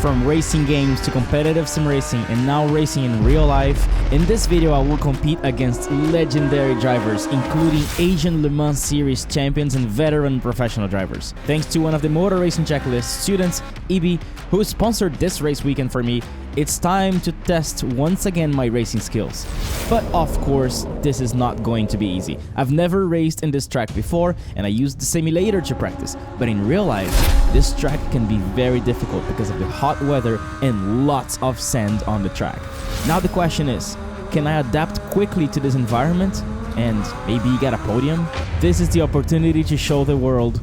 From racing games to competitive sim racing and now racing in real life, in this video I will compete against legendary drivers, including Asian Le Mans Series champions and veteran professional drivers. Thanks to one of the Motor Racing Checklist students, Ibi, who sponsored this race weekend for me, it's time to test once again my racing skills. But of course, this is not going to be easy. I've never raced in this track before and I used the simulator to practice, but in real life, this track can be very difficult because of the hot weather and lots of sand on the track. Now the question is, can I adapt quickly to this environment and maybe get a podium? This is the opportunity to show the world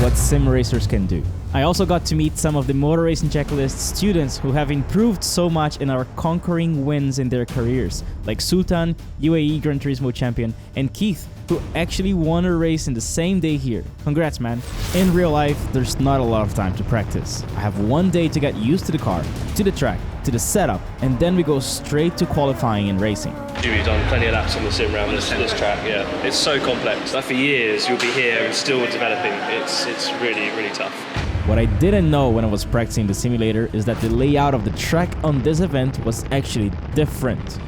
what sim racers can do. I also got to meet some of the Motor Racing Checklist students who have improved so much and are conquering wins in their careers, like Sultan, UAE Granturismo champion, and Keith, who actually won a race in the same day here. Congrats, man. In real life, there's not a lot of time to practice. I have one day to get used to the car, to the track, to the setup, and then we go straight to qualifying and racing. We've done plenty of laps on the sim around this track, yeah. It's so complex. Like for years, you'll be here and still developing. It's really, really tough. What I didn't know when I was practicing the simulator is that the layout of the track on this event was actually different.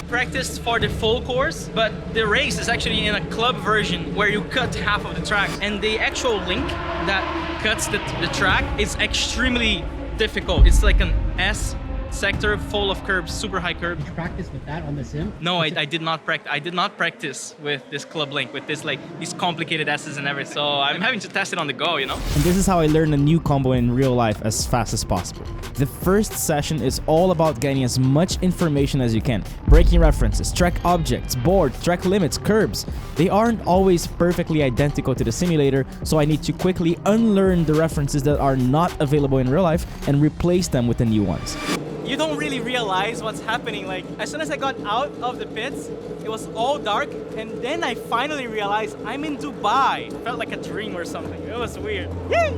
Practiced for the full course, but the race is actually in a club version where you cut half of the track, and the actual link that cuts the track is extremely difficult. It's like an S sector full of curbs, super high curbs. Did you practice with that on the sim? No, I did not practice. I did not practice with this club link, with this these complicated S's and everything. So I'm having to test it on the go, you know? And this is how I learn a new combo in real life as fast as possible. The first session is all about getting as much information as you can. Braking references, track objects, board, track limits, curbs. They aren't always perfectly identical to the simulator, so I need to quickly unlearn the references that are not available in real life and replace them with the new ones. You don't really realize what's happening. Like, as soon as I got out of the pits, it was all dark, and then I finally realized I'm in Dubai. It felt like a dream or something. It was weird. Yay!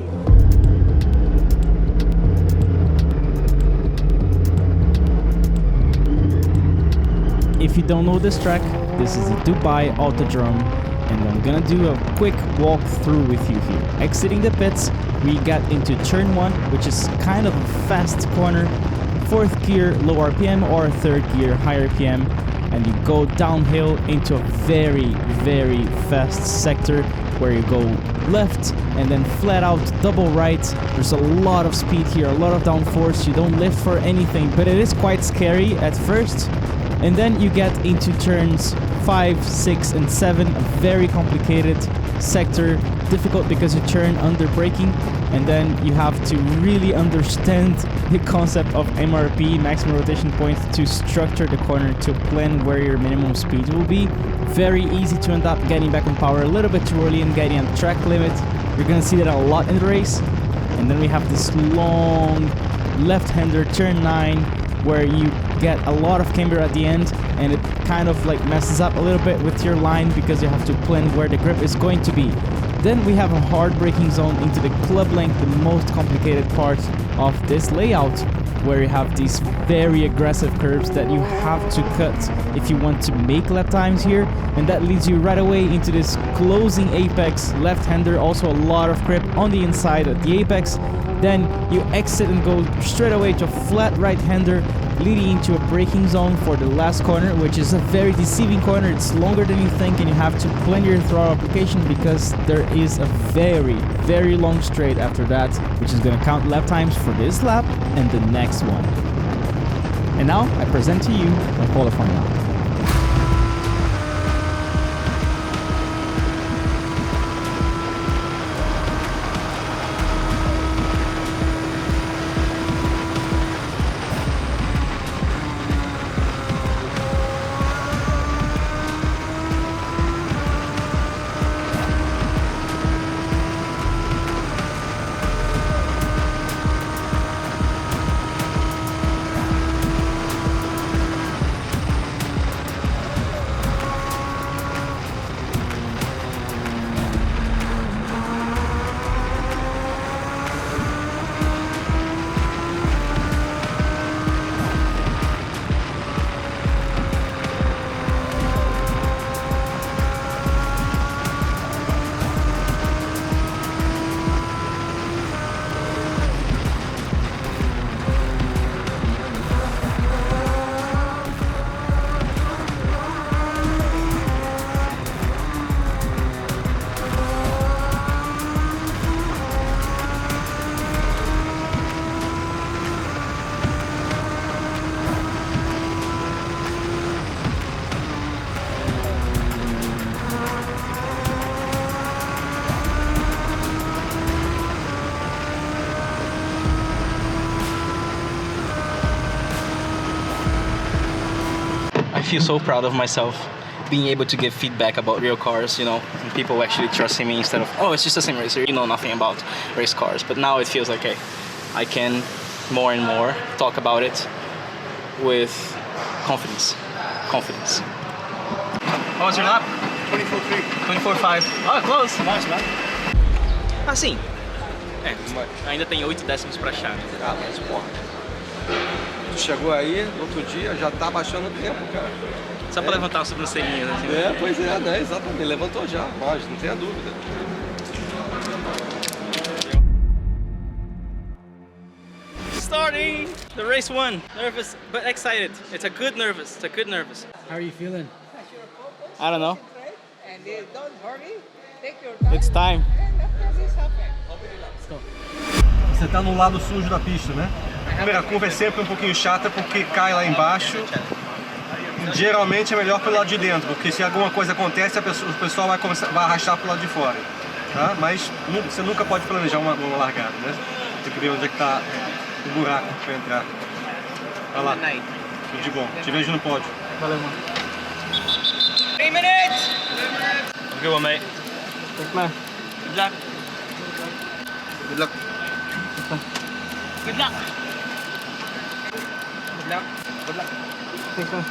If you don't know this track, this is the Dubai Autodrome, and I'm gonna do a quick walkthrough with you here. Exiting the pits, we get into turn 1, which is kind of a fast corner. 4th gear low RPM or 3rd gear high RPM, and you go downhill into a very, very fast sector where you go left and then flat out double right. There's a lot of speed here, a lot of downforce. You don't lift for anything, but it is quite scary at first. And then you get into turns 5, 6, and 7, a very complicated sector, difficult because you turn under braking, and then you have to really understand the concept of MRP, maximum rotation point, to structure the corner to plan where your minimum speed will be. Very easy to end up getting back on power a little bit too early and getting a track limit. You're gonna see that a lot in the race. And then we have this long left-hander turn 9 where you get a lot of camber at the end, and it kind of like messes up a little bit with your line because you have to plan where the grip is going to be. Then we have a hard braking zone into the club length, the most complicated part of this layout, where you have these very aggressive curves that you have to cut if you want to make lap times here, and that leads you right away into this closing apex left-hander, also a lot of grip on the inside at the apex. Then you exit and go straight away to a flat right-hander, leading into a braking zone for the last corner, which is a very deceiving corner. It's longer than you think, and you have to plan your throttle application because there is a very, very long straight after that, which is going to count lap times for this lap and the next one. And now I present to you my qualifying lap. feel so proud of myself being able to give feedback about real cars, you know, and people actually trusting me instead of, oh, it's just a sim racer, you know nothing about race cars. But now it feels like, hey, I can more and more talk about it with confidence. Confidence. What was your lap? 24.3. 24.5. Oh, close. Nice, man. Assim, ainda tem 8 décimos pra achar. Ah, mas porra. Tu chegou aí, no outro dia, já tá baixando o tempo, cara. Só pra levantar as sobrancelhinhas, assim. É, pois é, né? Exatamente. Levantou já, mas não tenha dúvida. Starting the race 1. Nervous but excited. It's a good nervous. It's a good nervous. How are you feeling? I don't know. And don't hurry, take your time. It's time. And after this happen. Você tá no lado sujo da pista, né? A primeira curva é sempre um pouquinho chata porque cai lá embaixo. Geralmente é melhor pelo lado de dentro, porque se alguma coisa acontece, o pessoal vai arrastar pro lado de fora. Tá? Mas você nunca pode planejar uma largada, né? Tem que ver onde é que tá o buraco para entrar. Vai lá. Tudo de bom. Te vejo no pódio. Valeu, mano. 3 minutes! Good one, mate. Thanks, man. Good luck. Good luck. Good luck. Good luck. Good luck. Thanks, man.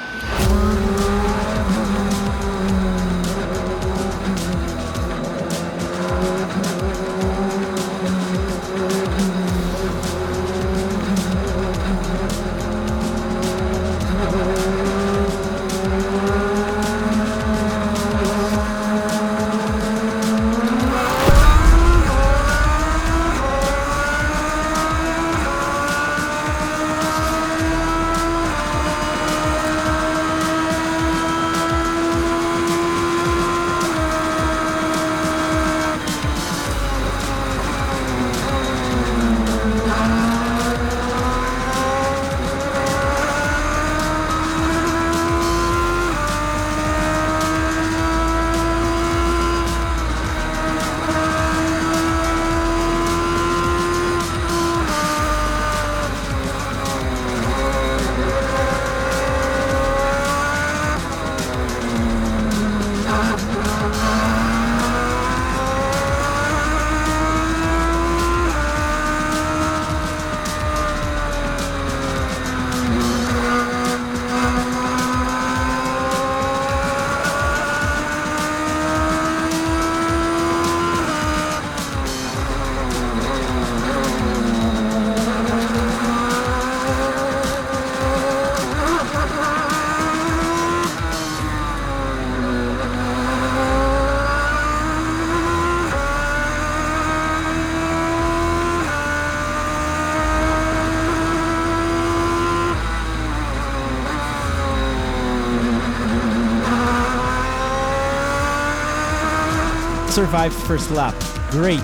Survived first lap. Great.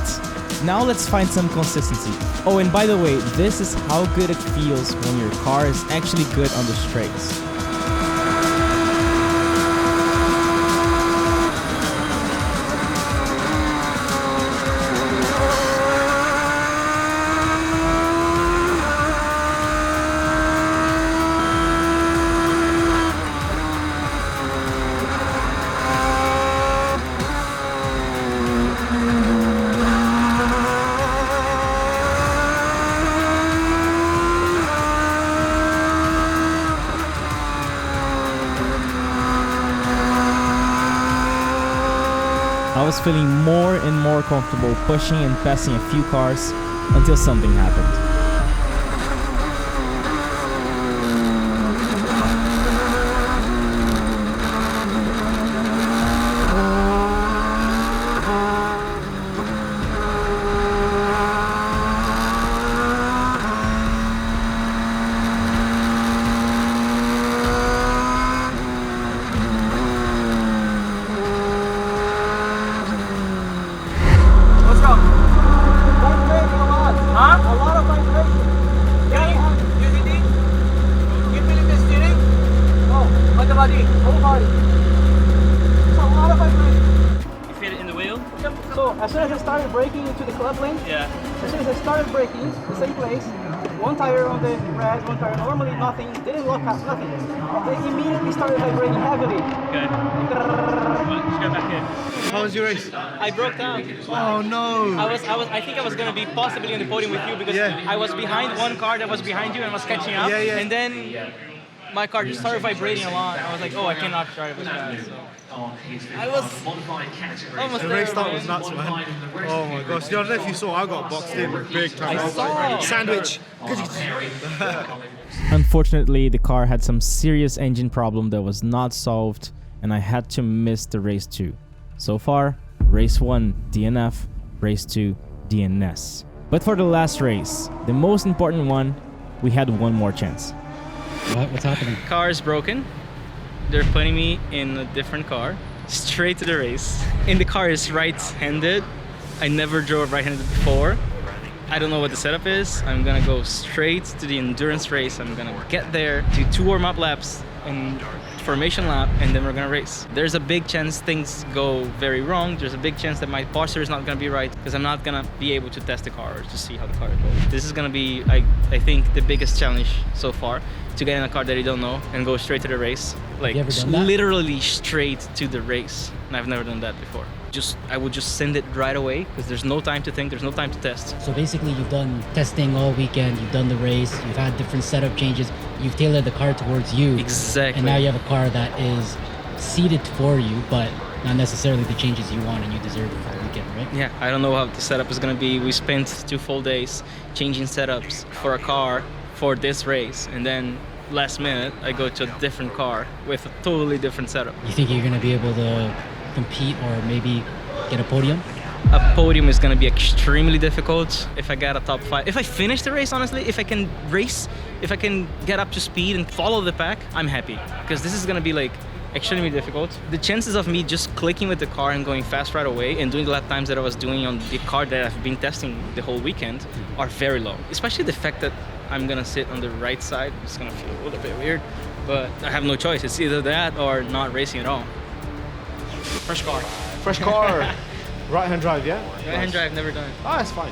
Now let's find some consistency. Oh, and by the way, this is how good it feels when your car is actually good on the straights. I was feeling more and more comfortable pushing and passing a few cars until something happened. So as soon as I started braking into the club lane, Yeah. as soon as I started braking, the same place, one tire on the red, one tire normally, nothing, didn't lock up, nothing. They immediately started vibrating heavily. Okay. Just go back in. How was your race? I broke down. Oh no! I think I was gonna be possibly on the podium with you because Yeah. I was behind one car that was behind you and was catching up. Yeah, yeah. And then my car just started vibrating a lot. I was like, oh, I cannot drive as fast. So. I was almost The there, race start man. was nuts, man. Oh my gosh. The other day, if you saw, I got boxed in big time. I saw. Sandwich. Unfortunately, the car had some serious engine problem that was not solved, and I had to miss the race 2. So far, race 1 DNF, race 2 DNS. But for the last race, the most important one, we had one more chance. What's happening? Car is broken. They're putting me in a different car, straight to the race. And the car is right-handed. I never drove right-handed before. I don't know what the setup is. I'm gonna go straight to the endurance race. I'm gonna get there, do 2 warm-up laps and formation lap, and then we're gonna race. There's a big chance things go very wrong. There's a big chance that my posture is not gonna be right because I'm not gonna be able to test the car or to see how the car goes. This is gonna be, I think, the biggest challenge so far, to get in a car that you don't know and go straight to the race. Like, you ever done that? literally straight to the race. And I've never done that before. I would just send it right away because there's no time to think, there's no time to test. So basically, you've done testing all weekend, you've done the race, you've had different setup changes, you've tailored the car towards you. Exactly. And now you have a car that is seated for you, but not necessarily the changes you want and you deserve for the weekend, right? Yeah, I don't know how the setup is gonna be. We spent 2 full days changing setups for a car for this race, and then last minute I go to a different car with a totally different setup. You think you're going to be able to compete or maybe get a podium? A podium is gonna be extremely difficult if I get a top 5. If I finish the race, honestly, if I can race, if I can get up to speed and follow the pack, I'm happy. Because this is gonna be like extremely difficult. The chances of me just clicking with the car and going fast right away and doing the lap times that I was doing on the car that I've been testing the whole weekend are very low. Especially the fact that I'm gonna sit on the right side. It's gonna feel a little bit weird, but I have no choice. It's either that or not racing at all. Fresh car. Fresh car. Right-hand drive, yeah? Right-hand drive, never done it. Oh, that's fine.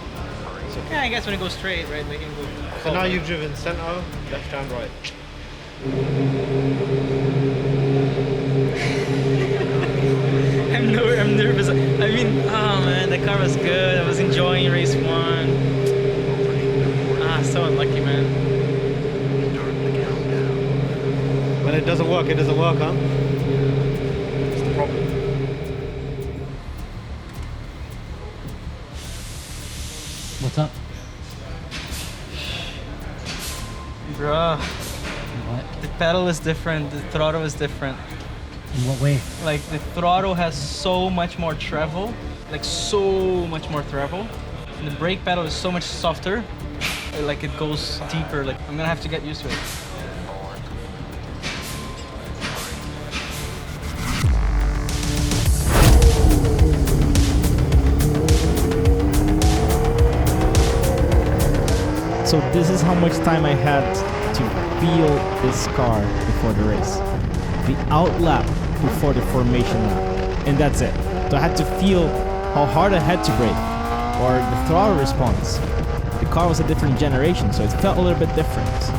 Yeah, I guess when it goes straight, right, we can go. So now you've driven center, left and right. I'm nervous. I mean, oh man, the car was good. I was enjoying race 1. So unlucky, man. When it doesn't work, huh? That's the problem. What's up? Bruh, What? the pedal is different. The throttle is different. In what way? Like the throttle has so much more travel, like so much more travel. And the brake pedal is so much softer. Like it goes deeper. Like I'm gonna have to get used to it. So this is how much time I had to feel this car before the race. The out lap before the formation lap. And that's it. So I had to feel how hard I had to brake or the throttle response. The car was a different generation, so it felt a little bit different.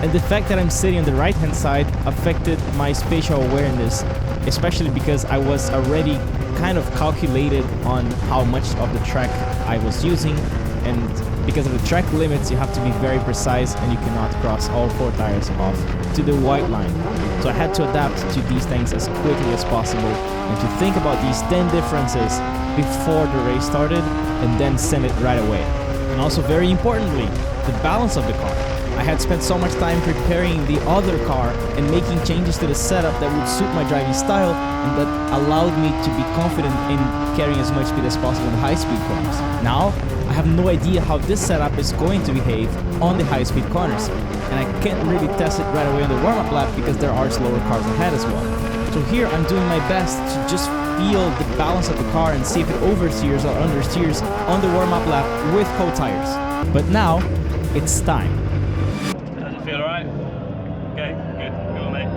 And the fact that I'm sitting on the right hand side affected my spatial awareness, especially because I was already kind of calculated on how much of the track I was using, and because of the track limits you have to be very precise and you cannot cross all 4 tires off to the white line. So I had to adapt to these things as quickly as possible and to think about these 10 differences before the race started and then send it right away. And also very importantly, the balance of the car. I had spent so much time preparing the other car and making changes to the setup that would suit my driving style and that allowed me to be confident in carrying as much speed as possible in high-speed corners. Now, I have no idea how this setup is going to behave on the high-speed corners, and I can't really test it right away on the warm-up lap because there are slower cars ahead as well. So here I'm doing my best to just feel the balance of the car and see if it oversteers or understeers on the warm-up lap with cold tires. But now, it's time. Does it feel alright? Okay, good. Go on, mate.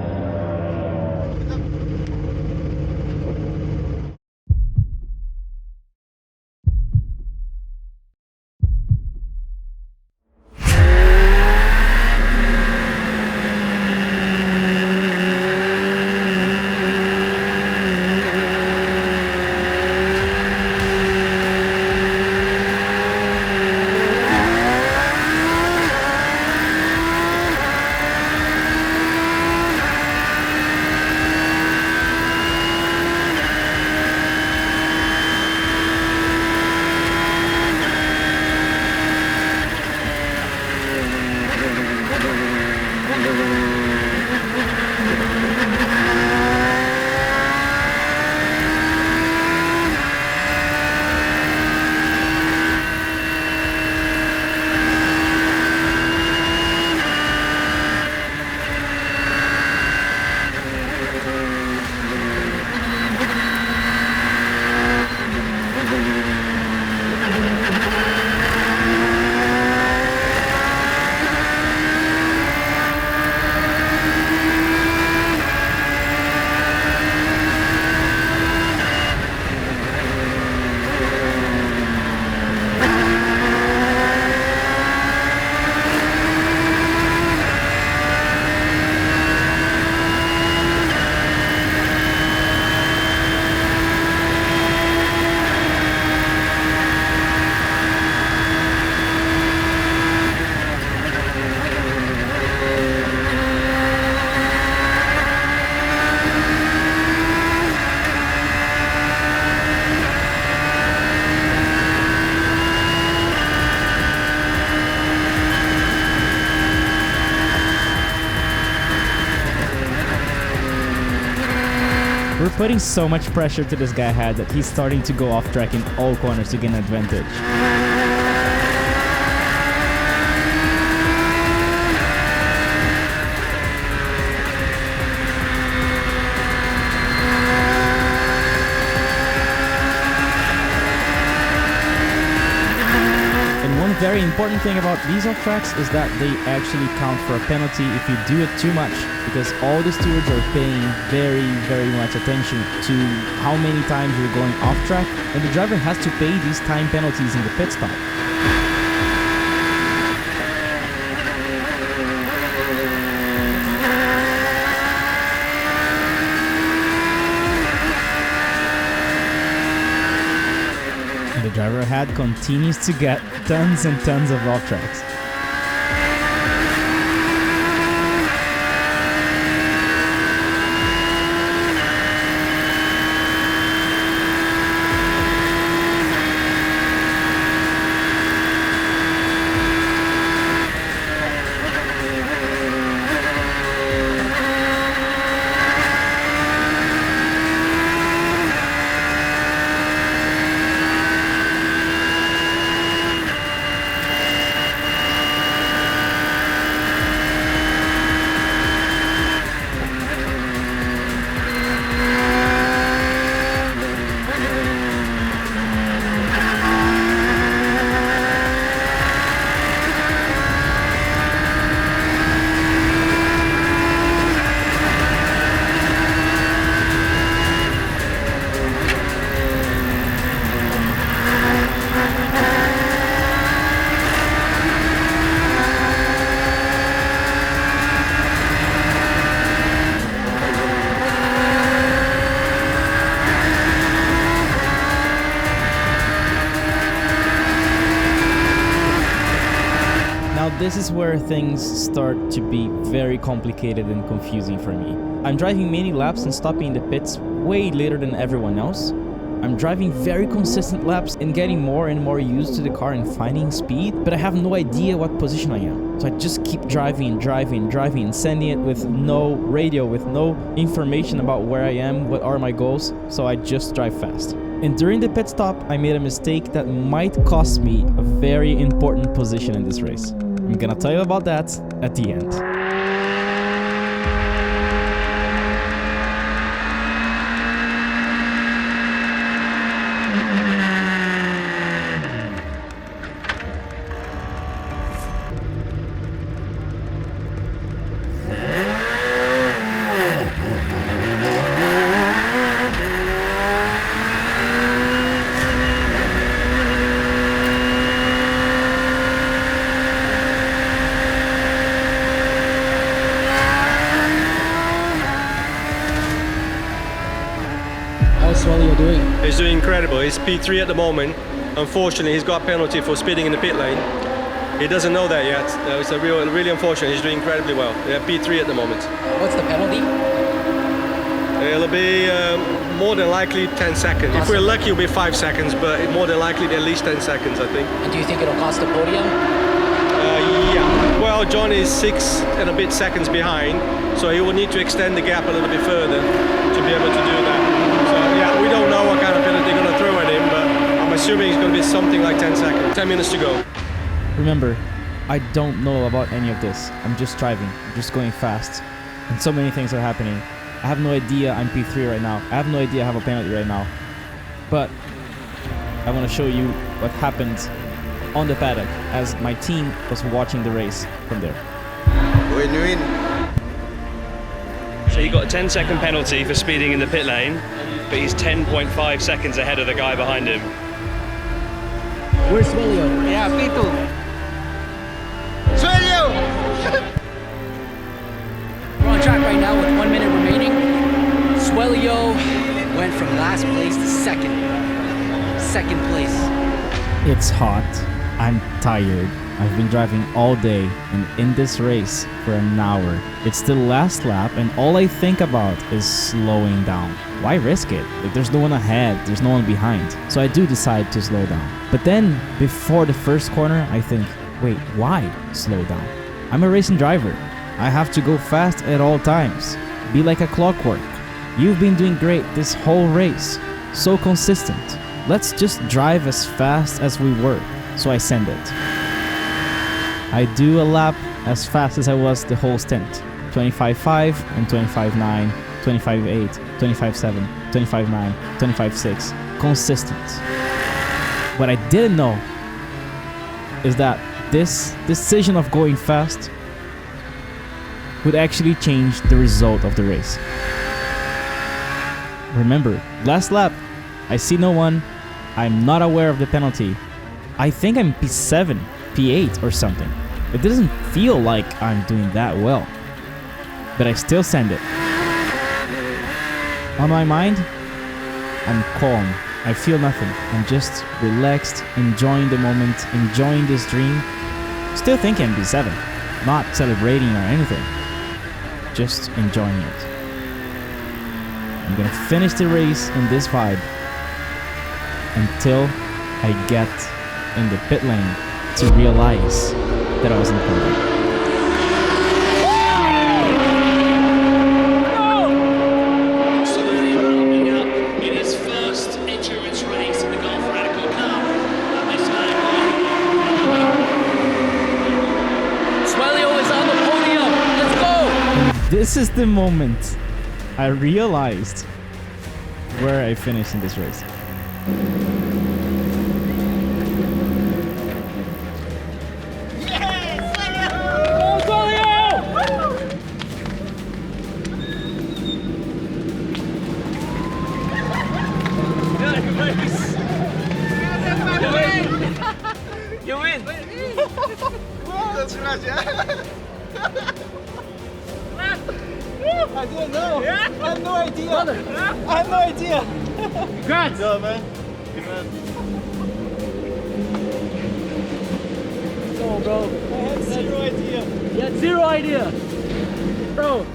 putting so much pressure to this guy ahead that he's starting to go off track in all corners to gain an advantage. Very important thing about these off tracks is that they actually count for a penalty if you do it too much, because all the stewards are paying very much attention to how many times you're going off track, and the driver has to pay these time penalties in the pit stop. The driver ahead continues to get tons and tons of off tracks. This is where things start to be very complicated and confusing for me. I'm driving many laps and stopping in the pits way later than everyone else. I'm driving very consistent laps and getting more and more used to the car and finding speed, but I have no idea what position I am. So I just keep driving and sending it with no radio, with no information about where I am, what are my goals, so I just drive fast. And during the pit stop, I made a mistake that might cost me a very important position in this race. I'm gonna tell you about that at the end. How's Swelio doing? He's doing incredible. He's P3 at the moment. Unfortunately, he's got a penalty for speeding in the pit lane. He doesn't know that yet. It's really unfortunate. He's doing incredibly well. Yeah, P3 at the moment. What's the penalty? It'll be more than likely 10 seconds. If we're lucky, it'll be 5 seconds, but more than likely at least 10 seconds, I think. And do you think it'll cost the podium? Yeah. Well, John is 6 and a bit seconds behind, so he will need to extend the gap a little bit further to be able to do that. So yeah, we don't know what kind of penalty they're going to throw at him, but I'm assuming it's going to be something like 10 seconds. 10 minutes to go. Remember, I don't know about any of this. I'm just driving, I'm just going fast, and so many things are happening. I have no idea I'm P3 right now. I have no idea I have a penalty right now. But I want to show you what happened on the paddock as my team was watching the race from there. Win-win. So he got a 10-second penalty for speeding in the pit lane, but he's 10.5 seconds ahead of the guy behind him. Where's Swelio? Yeah, P2. We're on track right now with 1 minute remaining. Swelio went from last place to second place. It's hot. I'm tired. I've been driving all day and in this race for an hour. It's the last lap and all I think about is slowing down. Why risk it? Like, there's no one ahead, there's no one behind. So I do decide to slow down. But then before the first corner, I think, wait, why slow down? I'm a racing driver. I have to go fast at all times. Be like a clockwork. You've been doing great this whole race. So consistent. Let's just drive as fast as we were. So I send it. I do a lap as fast as I was the whole stint. 25.5 and 25.9, 25.8, 25.7, 25.9, 25.6. Consistent. What I didn't know is that this decision of going fast would actually change the result of the race. Remember, last lap, I see no one, I'm not aware of the penalty. I think I'm P7, P8 or something. It doesn't feel like I'm doing that well. But I still send it. On my mind, I'm calm. I feel nothing. I'm just relaxed, enjoying the moment, enjoying this dream. Still thinking I'm P7, not celebrating or anything. Just enjoying it. I'm gonna finish the race in this vibe until I get in the pit lane to realize that I was in the podium. In his first endurance race in the Gulf Radical Cup. Swelio is on the podium. Let's go. This is the moment I realized where I finished in this race. You win! I didn't know. I had no idea. I had no idea. Congrats. Yo, man. Go, bro. I had zero idea. You had zero idea. Bro.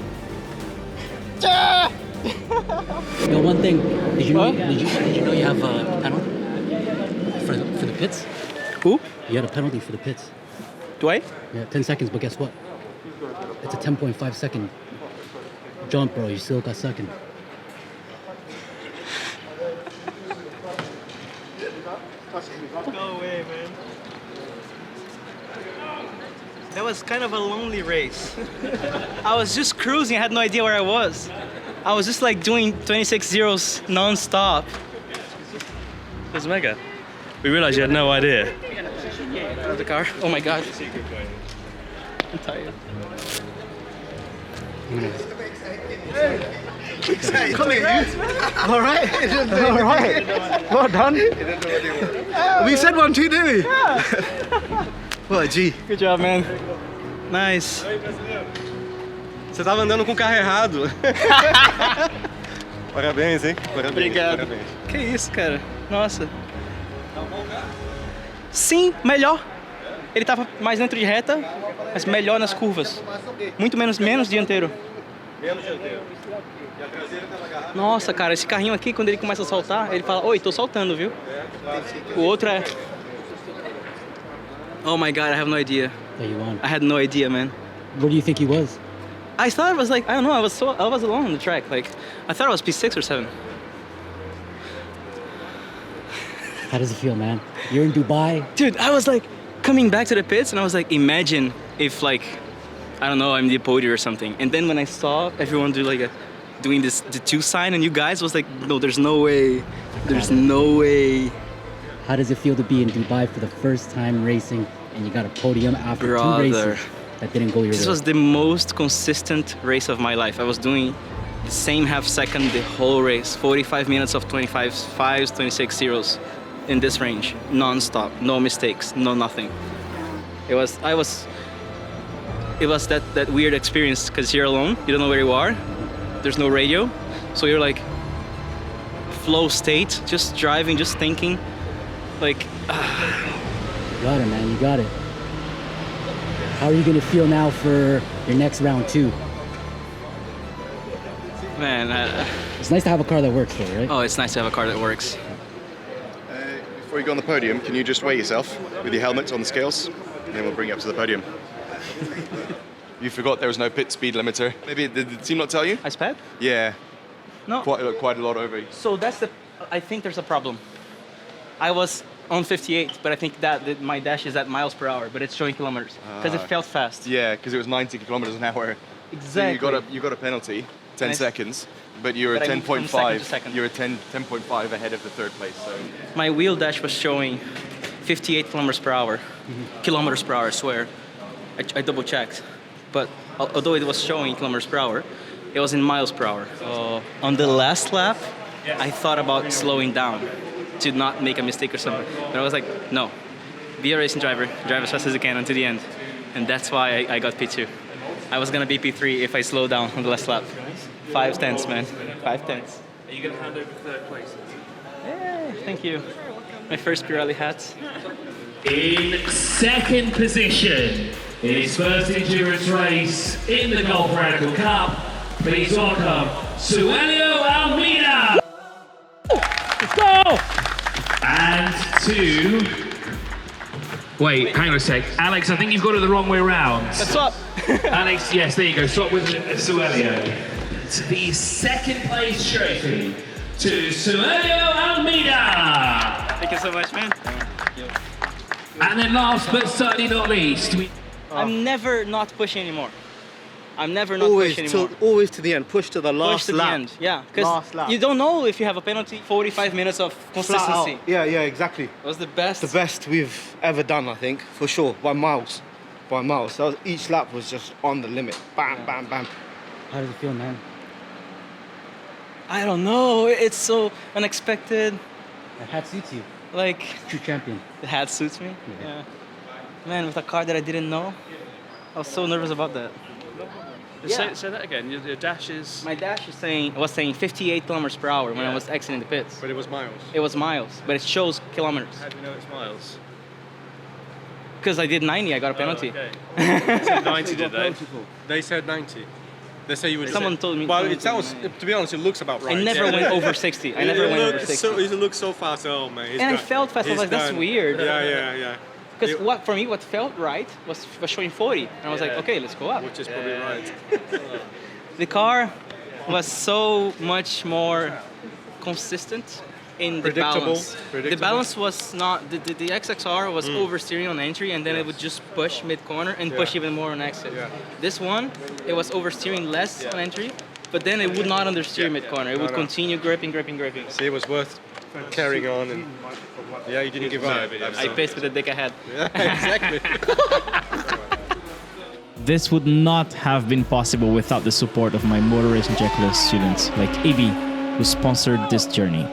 Yo, one thing. Did you know you have a penalty for the pits? Who? You had a penalty for the pits. Do I? Yeah, 10 seconds, but guess what? It's a 10.5 second jump, bro. You still got second. No way, man. That was kind of a lonely race. I was just cruising, I had no idea where I was. I was just like doing 26 zeros non-stop. It was mega. We realised you had no idea. Out of the car. Oh my god. I'm tired. Come here, you. All right. All right. Well done. We said 1-2, didn't we? Yeah. Pô, G. Good job, man. Nice. Você tava andando com o carro errado. Parabéns, hein? Parabéns. Obrigado. Parabéns. Que isso, cara. Nossa. Sim, melhor. Ele tava mais dentro de reta, mas melhor nas curvas. Muito menos dianteiro. Menos dianteiro. E a traseira tava agarrada. Nossa, cara, esse carrinho aqui, quando ele começa a saltar, ele fala, oi, tô saltando, viu? O outro é... Oh my god, I have no idea. That you won. I had no idea, man. Where do you think he was? I thought it was like, I don't know, I was alone on the track. Like, I thought it was P6 or 7. How does it feel, man? You're in Dubai. Dude, I was like coming back to the pits and I was like, imagine if like, I don't know, I'm the podium or something. And then when I saw everyone do like doing this, the 2 sign and you guys was like, no, there's no way. There's no way. How does it feel to be in Dubai for the first time racing and you got a podium after Brother. 2 races that didn't go your This way? was the most consistent race of my life. I was doing the same half second the whole race. 45 minutes of 25.5s, 26 zeros in this range, non-stop, no mistakes, no nothing. It was that weird experience because you're alone, you don't know where you are, there's no radio, so you're like flow state, just driving, just thinking, like. You got it, man. You got it. How are you gonna feel now for your next round 2? Man, It's nice to have a car that works, though, right? oh, it's nice to have a car that works. Before you go on the podium, can you just weigh yourself with your helmet on the scales? And then we'll bring you up to the podium. You forgot there was no pit speed limiter. Maybe did the team not tell you? Ice pad? Yeah. No. quite a lot over you. So I think there's a problem. I was on 58, but I think that my dash is at miles per hour, but it's showing kilometers because it felt fast. Yeah, because it was 90 kilometers an hour. Exactly. So you got a penalty, 10 seconds, but you're But at I moved from second to 10.5. second. You're at 10.5 ahead of the third place. So My wheel dash was showing 58 kilometers per hour. Kilometers per hour, I swear. I double checked. But although it was showing kilometers per hour, it was in miles per hour. On the last lap, I thought about slowing down to not make a mistake or something. But I was like, no. Be a racing driver. Drive as fast as you can until the end. And that's why I got P2. I was gonna be P3 if I slow down on the last lap. 5 tenths, man. 5 tenths. Are you going to hand over third place? Yeah, thank you. My first Pirelli hat. In second position in his first endurance race in the Golf Radical Cup, please welcome Suelio Almeida. Let's go! And two. Wait, hang on a sec. Alex, I think you've got it the wrong way around. What's up? Alex, yes, there you go. Swap with Suelio. The second place trophy to Suelio Almeida. Thank you so much, man. And then last but certainly not least, I'm never not pushing anymore. I'm never not pushing anymore. Always to the end. Push to the last Push to the lap. end, yeah. Last Because lap. you don't know if you have a penalty. 45 minutes of consistency. Yeah, exactly. It was the best. The best we've ever done, I think, for sure, by miles. By miles. So each lap was just on the limit. Bam, bam, bam. How does it feel, man? I don't know. It's so unexpected. That hat suits you. Like, True champion. the hat suits me. Yeah. Man, with a car that I didn't know, I was so nervous about that. Yeah. Say that again. Your dash is... My dash was saying 58 kilometers per hour when I was exiting the pits. But it was miles. It was miles, but it shows kilometers. How do you know it's miles? Because I did 90, I got a penalty. Okay. They said 90, did they? They said 90. They say you would. Someone told me. Well, it sounds. To be honest, it looks about right. I never went over 60. I never went over 60. It looks so fast. Oh man. And I felt fast. I was like, that's weird. Yeah. Because what felt right was showing 40, and I was like, okay, let's go up. Which is probably right. The car was so much more consistent in the balance. The balance was not, the XXR was oversteering on entry, and then it would just push mid-corner and push even more on exit. Yeah. This one, it was oversteering less on entry, but then it would not understeer mid-corner. It would continue gripping. See, it was worth carrying on, and you didn't give up. I paced with the dick ahead. Yeah, exactly. This would not have been possible without the support of my motor racing checklist students like Ibi, who sponsored this journey.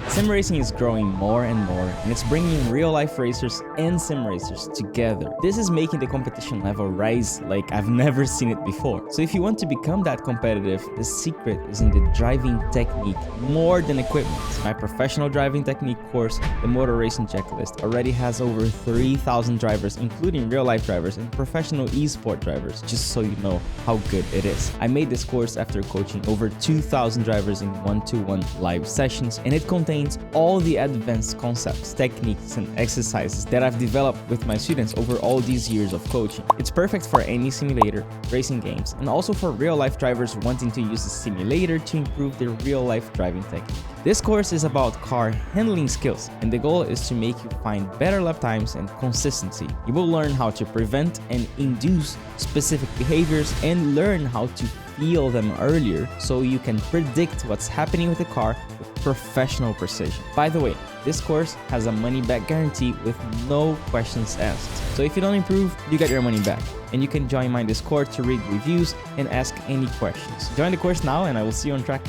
Sim racing is growing more and more, and it's bringing real-life racers and sim racers together. This is making the competition level rise like I've never seen it before. So if you want to become that competitive, the secret is in the driving technique more than equipment. My professional driving technique course, the Motor Racing Checklist, already has over 3,000 drivers, including real-life drivers and professional esport drivers, just so you know how good it is. I made this course after coaching over 2,000 drivers in one-to-one live sessions, and it contains all the advanced concepts, techniques, and exercises that I've developed with my students over all these years of coaching. It's perfect for any simulator, racing games, and also for real-life drivers wanting to use a simulator to improve their real-life driving technique. This course is about car handling skills, and the goal is to make you find better lap times and consistency. You will learn how to prevent and induce specific behaviors and learn how to feel them earlier so you can predict what's happening with the car with professional precision. By the way, this course has a money-back guarantee with no questions asked. So if you don't improve, you get your money back. And you can join my Discord to read reviews and ask any questions. Join the course now, and I will see you on track.